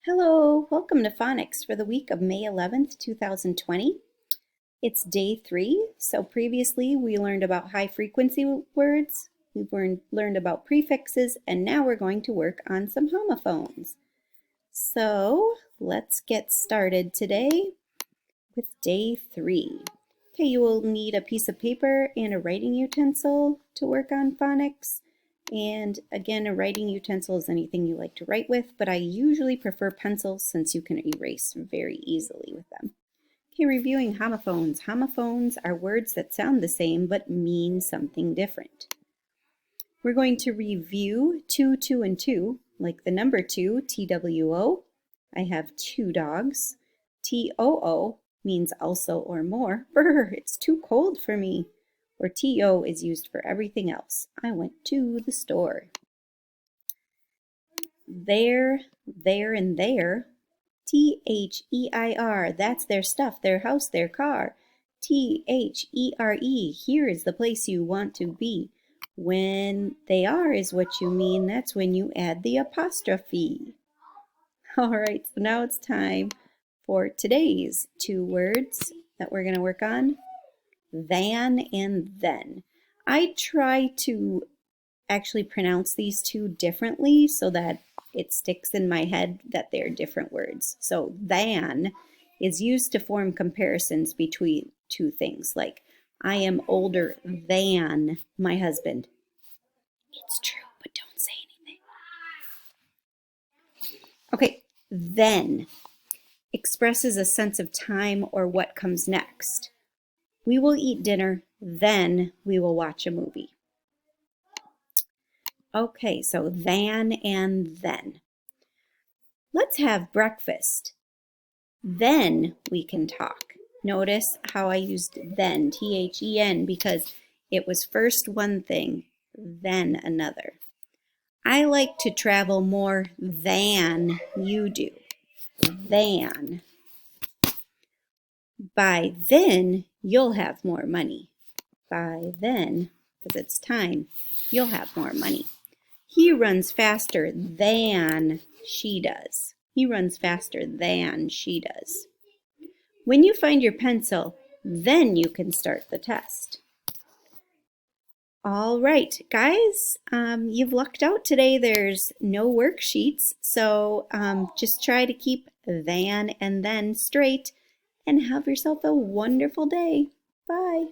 Hello, welcome to Phonics for the week of May 11th, 2020. It's day 3, so previously we learned about high frequency words, we've learned about prefixes, and now we're going to work on some homophones. So let's get started today with day 3. Okay, you will need a piece of paper and a writing utensil to work on phonics. And again, a writing utensil is anything you like to write with, but I usually prefer pencils since you can erase very easily with them. Okay, reviewing homophones. Homophones are words that sound the same but mean something different. We're going to review 2, 2, and 2, like the number 2, TWO. I have 2 dogs. TOO means also or more. Brr, it's too cold for me. Or TO is used for everything else. I went to the store. There, and there. THEIR, that's their stuff, their house, their car. THERE, here is the place you want to be. When they are is what you mean, that's when you add the apostrophe. All right, so now it's time for today's 2 words that we're going to work on. Than and then. I try to actually pronounce these 2 differently so that it sticks in my head that they're different words. So than is used to form comparisons between 2 things, like I am older than my husband. It's true, but don't say anything. Okay, then expresses a sense of time or what comes next. We will eat dinner, then we will watch a movie. Okay, so than and then. Let's have breakfast. Then we can talk. Notice how I used then, THEN, because it was first one thing, then another. I like to travel more than you do. Than. By then, you'll have more money. By then, because it's time, you'll have more money. He runs faster than she does. He runs faster than she does. When you find your pencil, then you can start the test. All right, guys, you've lucked out today. There's no worksheets, so just try to keep than and then straight and have yourself a wonderful day. Bye.